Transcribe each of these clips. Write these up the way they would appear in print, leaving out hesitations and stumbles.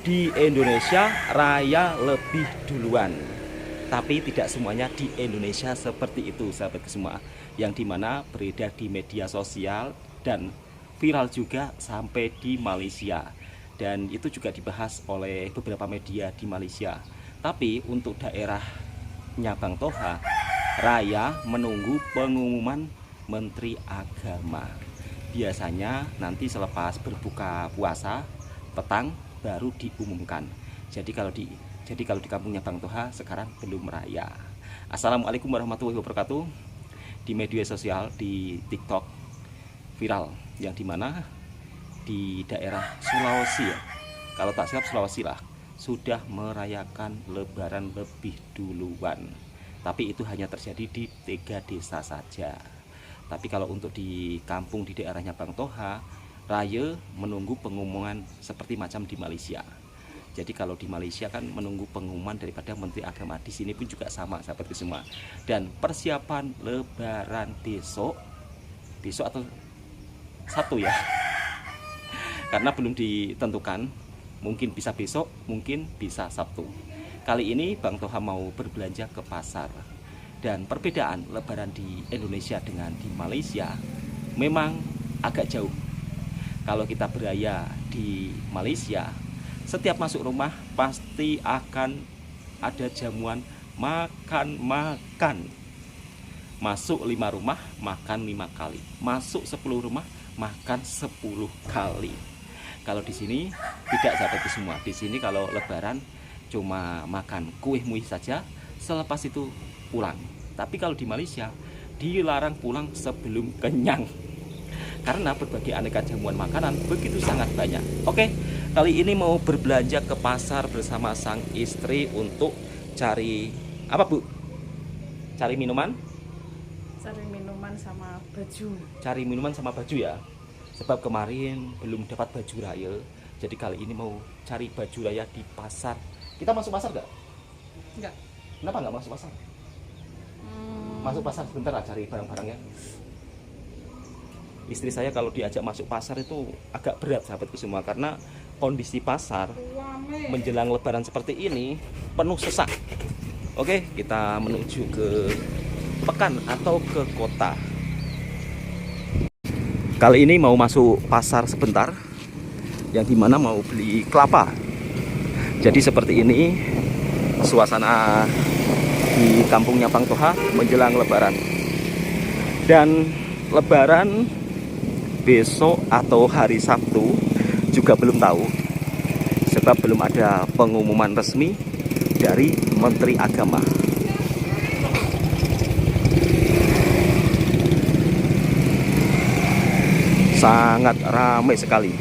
di Indonesia raya lebih duluan. Tapi tidak semuanya di Indonesia seperti itu, sahabat semua. Yang dimana beredar di media sosial dan viral juga sampai di Malaysia. Dan itu juga dibahas oleh beberapa media di Malaysia. Tapi untuk daerahnya Bang Toha, raya menunggu pengumuman Menteri Agama. Biasanya nanti selepas berbuka puasa petang baru diumumkan. Jadi kalau di kampungnya Bang Toha sekarang belum raya. Assalamualaikum warahmatullahi wabarakatuh. Di media sosial, di TikTok viral yang dimana di daerah Sulawesi ya, kalau tak silap Sulawesi lah, sudah merayakan Lebaran lebih duluan. Tapi itu hanya terjadi di 3 desa saja. Tapi kalau untuk di kampung di daerahnya Bang Toha, raya menunggu pengumuman seperti macam di Malaysia. Jadi kalau di Malaysia kan menunggu pengumuman daripada Menteri Agama, di sini pun juga sama seperti semua. Dan persiapan Lebaran besok atau Sabtu ya, karena belum ditentukan, mungkin bisa besok, mungkin bisa Sabtu. Kali ini Bang Toha mau berbelanja ke pasar. Dan perbedaan Lebaran di Indonesia dengan di Malaysia memang agak jauh. Kalau kita beraya di Malaysia, setiap masuk rumah pasti akan ada jamuan makan-makan. Masuk 5 rumah, makan 5 kali. Masuk 10 rumah, makan 10 kali. Kalau di sini tidak seperti semua. Di sini kalau Lebaran cuma makan kue-muih saja, selepas itu pulang. Tapi kalau di Malaysia dilarang pulang sebelum kenyang. Karena berbagai aneka jamuan makanan begitu sangat banyak. Oke, kali ini mau berbelanja ke pasar bersama sang istri untuk cari apa, Bu? Cari minuman? Cari minuman sama baju. Cari minuman sama baju ya. Sebab kemarin belum dapat baju raya. Jadi kali ini mau cari baju raya di pasar. Kita masuk pasar nggak? Enggak. Kenapa nggak masuk pasar? Masuk pasar sebentar lah cari barang-barangnya. Istri saya kalau diajak masuk pasar itu agak berat sahabatku semua, karena kondisi pasar menjelang Lebaran seperti ini penuh sesak. Oke, kita menuju ke pekan atau ke kota. Kali ini mau masuk pasar sebentar, yang dimana mau beli kelapa. Jadi seperti ini suasana di kampungnya Bang Toha menjelang Lebaran. Dan Lebaran besok atau hari Sabtu juga belum tahu, sebab belum ada pengumuman resmi dari Menteri Agama. Sangat ramai sekali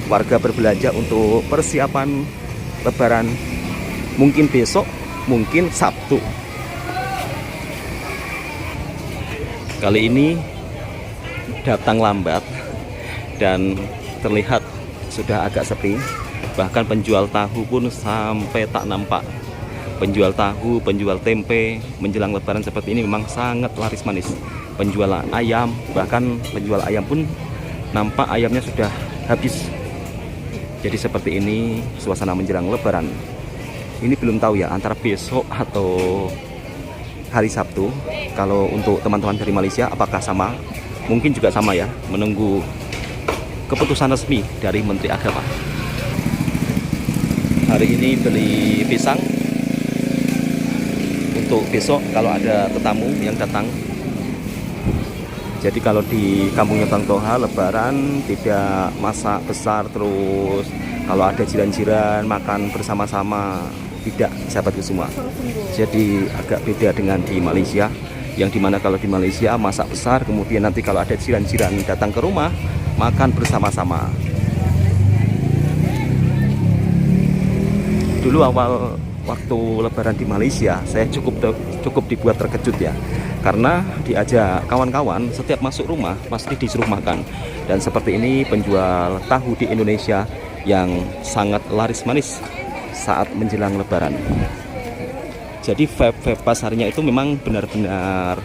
warga berbelanja untuk persiapan Lebaran, mungkin besok, mungkin Sabtu. Kali ini datang lambat dan terlihat sudah agak sepi. Bahkan penjual tahu pun sampai tak nampak. Penjual tahu, penjual tempe menjelang Lebaran seperti ini memang sangat laris manis. Penjual ayam, bahkan penjual ayam pun nampak ayamnya sudah habis. Jadi seperti ini suasana menjelang Lebaran. Ini belum tahu ya antara besok atau hari Sabtu. Kalau untuk teman-teman dari Malaysia apakah sama? Mungkin juga sama ya, menunggu keputusan resmi dari Menteri Agama. Hari ini beli pisang untuk besok kalau ada tetamu yang datang. Jadi kalau di kampungnya Bang Toha Lebaran tidak masak besar, terus kalau ada jiran-jiran makan bersama-sama, tidak, sahabatku semua. Jadi agak beda dengan di Malaysia, yang dimana kalau di Malaysia masak besar, kemudian nanti kalau ada jiran-jiran datang ke rumah makan bersama-sama. Dulu awal waktu Lebaran di Malaysia saya cukup dibuat terkejut ya, karena diajak kawan-kawan setiap masuk rumah pasti disuruh makan. Dan seperti ini penjual tahu di Indonesia yang sangat laris manis saat menjelang Lebaran. Jadi vibe pasarnya itu memang benar-benar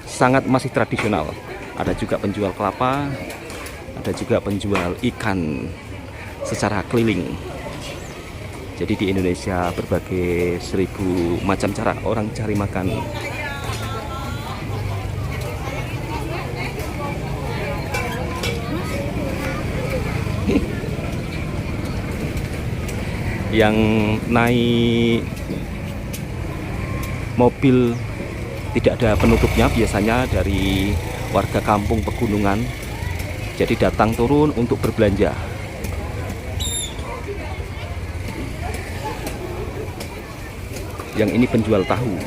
sangat masih tradisional. Ada juga penjual kelapa, ada juga penjual ikan. secara keliling. Jadi di Indonesia berbagai 1000 macam cara orang cari makan. Yang naik mobil tidak ada penutupnya, biasanya dari warga kampung pegunungan. Jadi datang turun untuk berbelanja. Yang ini penjual tahu.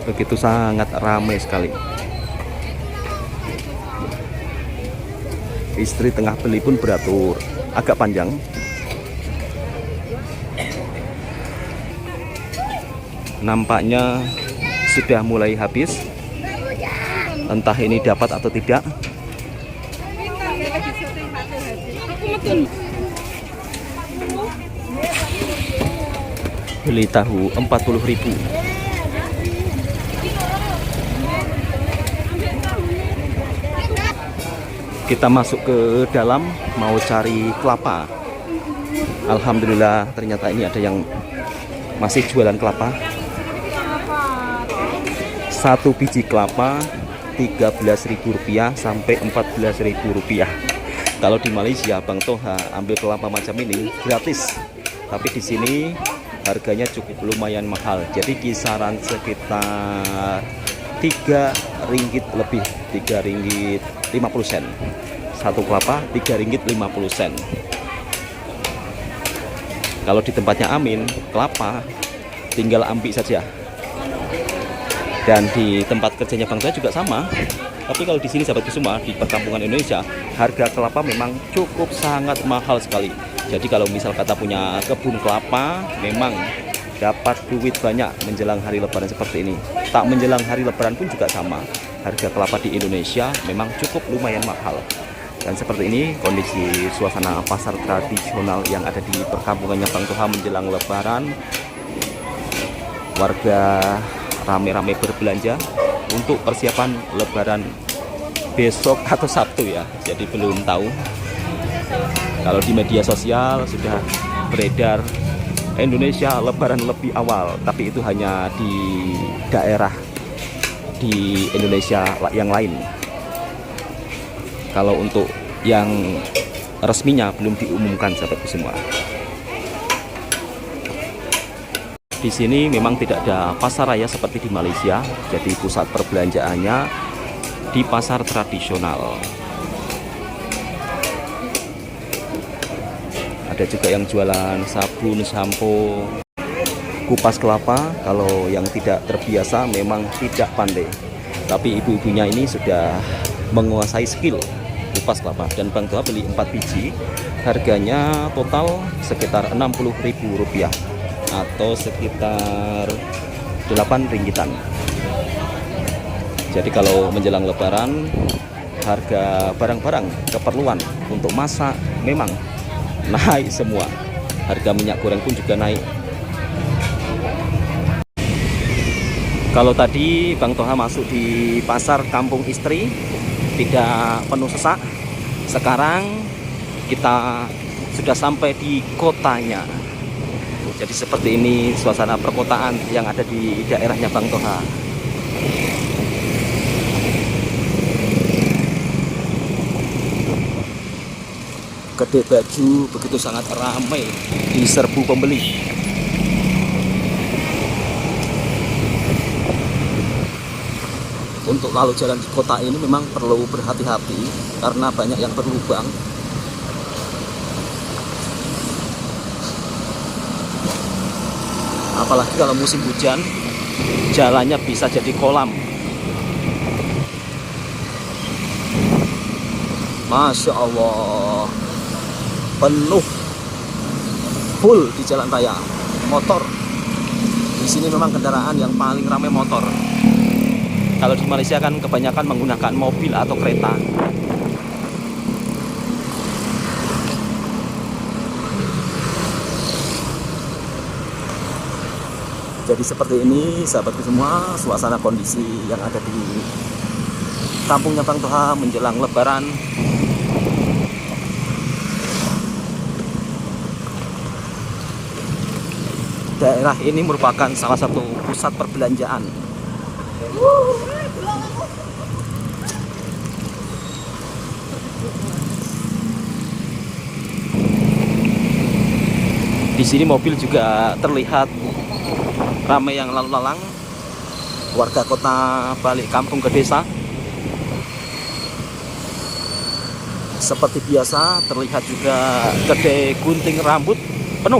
Begitu sangat ramai sekali. Istri tengah beli pun beratur, agak panjang. Nampaknya sudah mulai habis. Entah ini dapat atau tidak. Beli tahu 40.000. Kita masuk ke dalam mau cari kelapa. Alhamdulillah ternyata ini ada yang masih jualan kelapa. Satu biji kelapa Rp13.000 sampai Rp14.000. Kalau di Malaysia Bang Toha ambil kelapa macam ini gratis. Tapi di sini harganya cukup lumayan mahal. Jadi kisaran sekitar Rp3 lebih, Rp3.50. Satu kelapa Rp3.50. Kalau di tempatnya Amin, kelapa tinggal ambil saja. Dan di tempat kerjanya Bang Toha juga sama. Tapi kalau di sini sahabatku semua, di perkampungan Indonesia, harga kelapa memang cukup sangat mahal sekali. Jadi kalau misal kata punya kebun kelapa, memang dapat duit banyak menjelang hari Lebaran seperti ini. Tak menjelang hari Lebaran pun juga sama. Harga kelapa di Indonesia memang cukup lumayan mahal. Dan seperti ini kondisi suasana pasar tradisional yang ada di perkampungannya Bang Toha menjelang Lebaran. Warga rame-rame berbelanja untuk persiapan Lebaran besok atau Sabtu ya. Jadi belum tahu. Kalau di media sosial sudah beredar Indonesia Lebaran lebih awal, tapi itu hanya di daerah di Indonesia yang lain. Kalau untuk yang resminya belum diumumkan sahabatku semua. Di sini memang tidak ada pasar raya seperti di Malaysia, jadi pusat perbelanjaannya di pasar tradisional. Ada juga yang jualan sabun, sampo, kupas kelapa. Kalau yang tidak terbiasa memang tidak pandai. Tapi ibu-ibunya ini sudah menguasai skill kupas kelapa. Dan Bang Toha beli 4 biji, harganya total sekitar Rp60.000 atau sekitar 8 ringgitan. Jadi kalau menjelang Lebaran, harga barang-barang keperluan untuk masak memang naik semua. Harga minyak goreng pun juga naik. Kalau tadi Bang Toha masuk di pasar Kampung Istri tidak penuh sesak, sekarang kita sudah sampai di kotanya. Jadi seperti ini suasana perkotaan yang ada di daerahnya Bang Toha. Kedai baju begitu sangat ramai, diserbu pembeli. Untuk lalu jalan di kota ini memang perlu berhati-hati karena banyak yang berlubang. Apalagi kalau musim hujan, jalannya bisa jadi kolam. Masya Allah, penuh, full di jalan raya, motor. Di sini memang kendaraan yang paling ramai motor. Kalau di Malaysia kan kebanyakan menggunakan mobil atau kereta. Jadi seperti ini sahabatku semua, suasana kondisi yang ada di kampungnya Bang Toha menjelang Lebaran. Daerah ini merupakan salah satu pusat perbelanjaan. Di sini mobil juga terlihat ramai yang lalu lalang, warga kota balik kampung ke desa. Seperti biasa terlihat juga kedai gunting rambut penuh.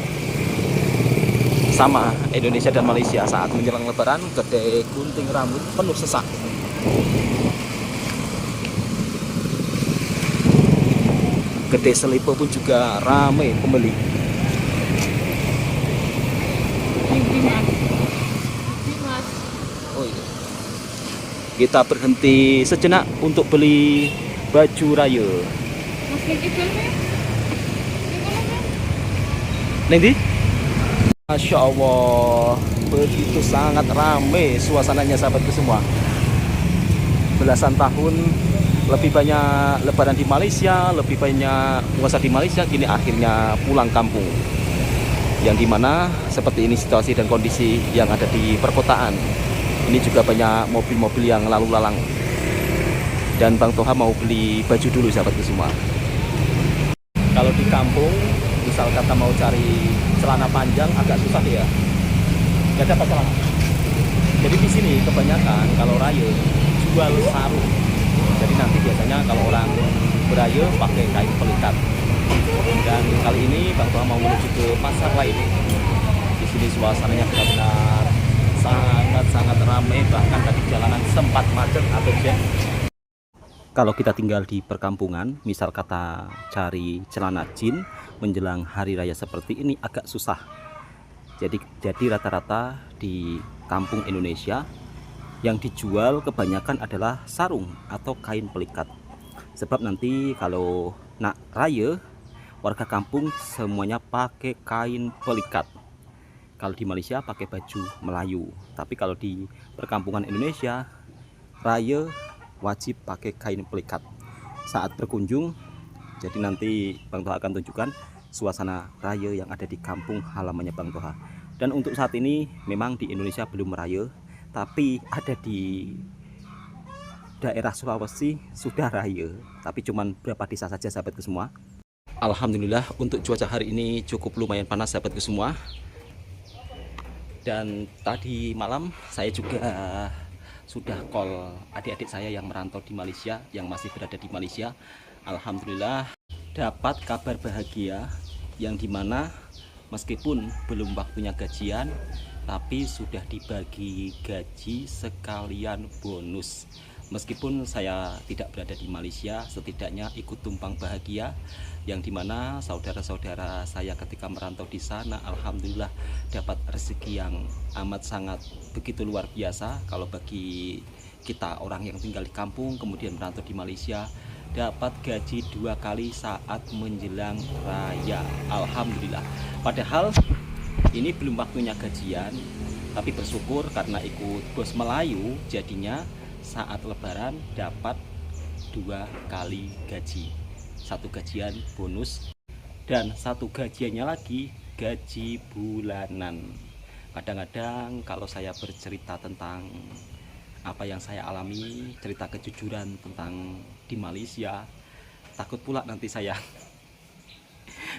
Sama Indonesia dan Malaysia, saat menjelang lebaran kedai gunting rambut penuh sesak. Kedai selipo pun juga ramai pembeli. Oh iya. Kita berhenti sejenak untuk beli baju raya. Nanti? Masya Allah, begitu sangat ramai suasananya sahabatku semua. Belasan tahun lebih banyak lebaran di Malaysia, lebih banyak puasa di Malaysia, kini akhirnya pulang kampung. Yang dimana seperti ini situasi dan kondisi yang ada di perkotaan. Ini juga banyak mobil-mobil yang lalu lalang. Dan Bang Toha mau beli baju dulu sahabatku semua. Kalau di kampung, misal kata mau cari celana panjang agak susah ya. Gak dapat celana. Jadi di sini kebanyakan kalau raya jual sarung. Jadi nanti biasanya kalau orang beraya pakai kain pelikat. Dan kali ini Bang Toha mau menuju ke pasar lain. Di sini suasananya benar-benar sangat-sangat ramai, bahkan tadi jalanan sempat macet atau jam. Kalau kita tinggal di perkampungan, misal kata cari celana jin menjelang hari raya seperti ini agak susah. Jadi rata-rata di kampung Indonesia yang dijual kebanyakan adalah sarung atau kain pelikat. Sebab nanti kalau nak raya, warga kampung semuanya pakai kain pelikat. Kalau di Malaysia pakai baju Melayu. Tapi kalau di perkampungan Indonesia, raya wajib pakai kain pelikat saat berkunjung. Jadi nanti Bang Toha akan tunjukkan suasana raya yang ada di kampung halamannya Bang Toha. Dan untuk saat ini memang di Indonesia belum raya, tapi ada di daerah Sulawesi sudah raya, tapi cuman berapa desa saja sahabatku semua. Alhamdulillah untuk cuaca hari ini cukup lumayan panas sahabatku semua. Dan tadi malam saya juga sudah call adik-adik saya yang merantau di Malaysia, yang masih berada di Malaysia. Alhamdulillah dapat kabar bahagia yang dimana meskipun belum waktunya gajian, tapi sudah dibagi gaji sekalian bonus. Meskipun saya tidak berada di Malaysia, setidaknya ikut tumpang bahagia yang dimana saudara-saudara saya ketika merantau di sana alhamdulillah dapat rezeki yang amat sangat begitu luar biasa. Kalau bagi kita orang yang tinggal di kampung kemudian merantau di Malaysia, dapat gaji 2 kali saat menjelang raya, alhamdulillah. Padahal ini belum waktunya gajian, tapi bersyukur karena ikut bos Melayu, jadinya saat lebaran dapat 2 kali gaji. Satu gajian bonus dan satu gajiannya lagi gaji bulanan. Kadang-kadang kalau saya bercerita tentang apa yang saya alami, cerita kejujuran tentang di Malaysia, takut pula nanti saya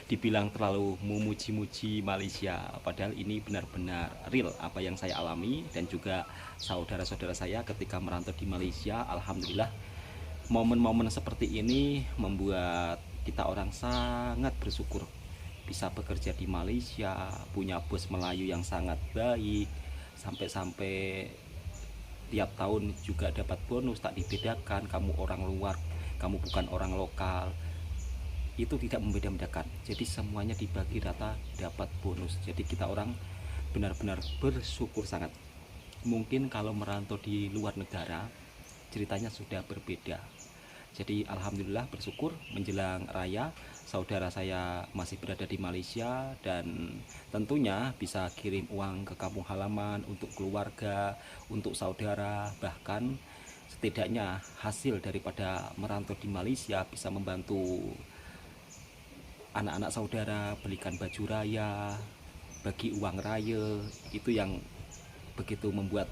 dibilang terlalu memuji-muji Malaysia. Padahal ini benar-benar real apa yang saya alami dan juga saudara-saudara saya ketika merantau di Malaysia. Alhamdulillah momen-momen seperti ini membuat kita orang sangat bersyukur bisa bekerja di Malaysia, punya bos Melayu yang sangat baik, sampai-sampai tiap tahun juga dapat bonus, tak dibedakan kamu orang luar, kamu bukan orang lokal. Itu tidak membeda-bedakan, jadi semuanya dibagi rata dapat bonus. Jadi kita orang benar-benar bersyukur sangat. Mungkin kalau merantau di luar negara ceritanya sudah berbeda. Jadi alhamdulillah bersyukur menjelang raya saudara saya masih berada di Malaysia dan tentunya bisa kirim uang ke kampung halaman untuk keluarga, untuk saudara, bahkan setidaknya hasil daripada merantau di Malaysia bisa membantu anak-anak saudara belikan baju raya, bagi uang raya, itu yang begitu membuat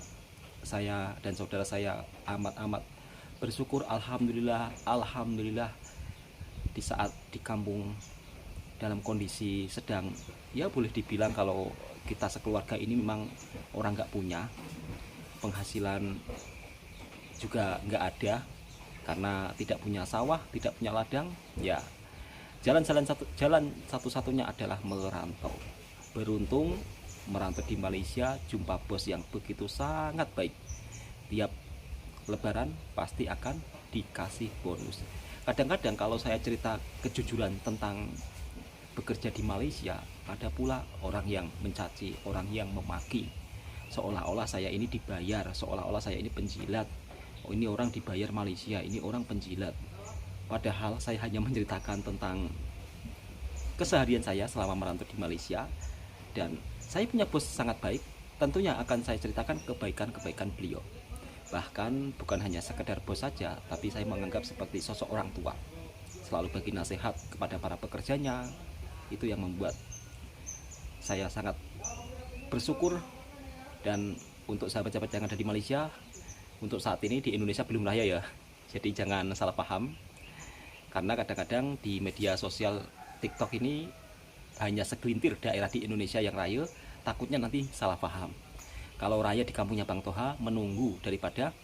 saya dan saudara saya amat-amat bersyukur. Alhamdulillah, alhamdulillah, di saat di kampung dalam kondisi sedang, ya boleh dibilang kalau kita sekeluarga ini memang orang nggak punya penghasilan, juga nggak ada karena tidak punya sawah, tidak punya ladang. Ya jalan satu-satunya adalah merantau. Beruntung merantau di Malaysia, jumpa bos yang begitu sangat baik. Tiap lebaran pasti akan dikasih bonus. Kadang-kadang kalau saya cerita kejujuran tentang bekerja di Malaysia, ada pula orang yang mencaci, orang yang memaki, seolah-olah saya ini dibayar, seolah-olah saya ini penjilat. Oh, ini orang dibayar Malaysia, ini orang penjilat. Padahal saya hanya menceritakan tentang keseharian saya selama merantau di Malaysia. Dan saya punya bos sangat baik, tentunya akan saya ceritakan kebaikan-kebaikan beliau. Bahkan bukan hanya sekedar bos saja, tapi saya menganggap seperti sosok orang tua, selalu bagi nasihat kepada para pekerjanya. Itu yang membuat saya sangat bersyukur. Dan untuk sahabat-sahabat yang ada di Malaysia, untuk saat ini di Indonesia belum raya ya, jadi jangan salah paham. Karena kadang-kadang di media sosial TikTok ini hanya segelintir daerah di Indonesia yang raya, takutnya nanti salah paham. Kalau raya di kampungnya Bang Toha, menunggu daripada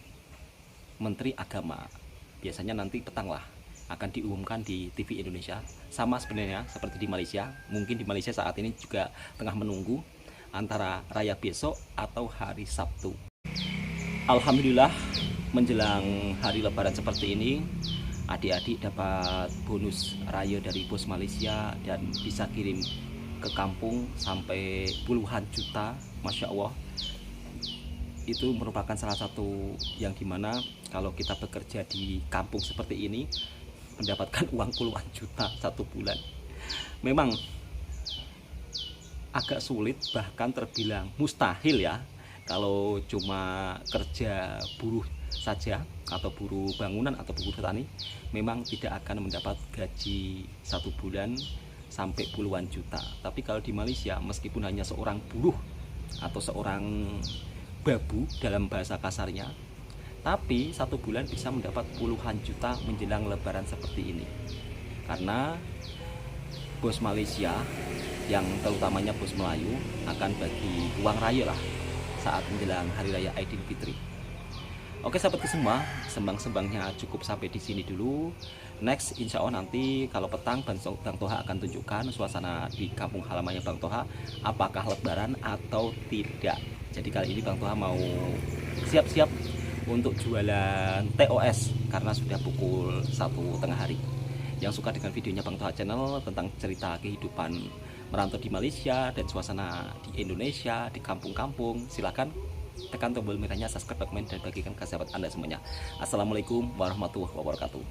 Menteri Agama. Biasanya nanti petang lah akan diumumkan di TV Indonesia. Sama sebenarnya seperti di Malaysia. Mungkin di Malaysia saat ini juga tengah menunggu antara raya besok atau hari Sabtu. Alhamdulillah, menjelang hari lebaran seperti ini, adik-adik dapat bonus raya dari bos Malaysia dan bisa kirim ke kampung sampai puluhan juta. Masya Allah, itu merupakan salah satu yang dimana kalau kita bekerja di kampung seperti ini mendapatkan uang puluhan juta satu bulan memang agak sulit, bahkan terbilang mustahil ya. Kalau cuma kerja buruh saja atau buruh bangunan atau buruh petani, memang tidak akan mendapat gaji satu bulan sampai puluhan juta. Tapi kalau di Malaysia, meskipun hanya seorang buruh atau seorang babu dalam bahasa kasarnya, tapi satu bulan bisa mendapat puluhan juta menjelang lebaran seperti ini. Karena bos Malaysia, yang terutamanya bos Melayu, akan bagi uang raya lah saat menjelang hari raya Aidilfitri. Oke sahabatku semua, sembang-sembangnya cukup sampai di sini dulu. Next, insya Allah nanti kalau petang Bang Toha akan tunjukkan suasana di kampung halamannya Bang Toha, apakah lebaran atau tidak. Jadi kali ini Bang Toha mau siap-siap untuk jualan TOS karena sudah pukul 1 tengah hari. Yang suka dengan videonya Bang Toha Channel tentang cerita kehidupan merantau di Malaysia dan suasana di Indonesia, di kampung-kampung, silakan tekan tombol merahnya, subscribe, komen, dan bagikan ke sahabat Anda semuanya. Assalamualaikum warahmatullahi wabarakatuh.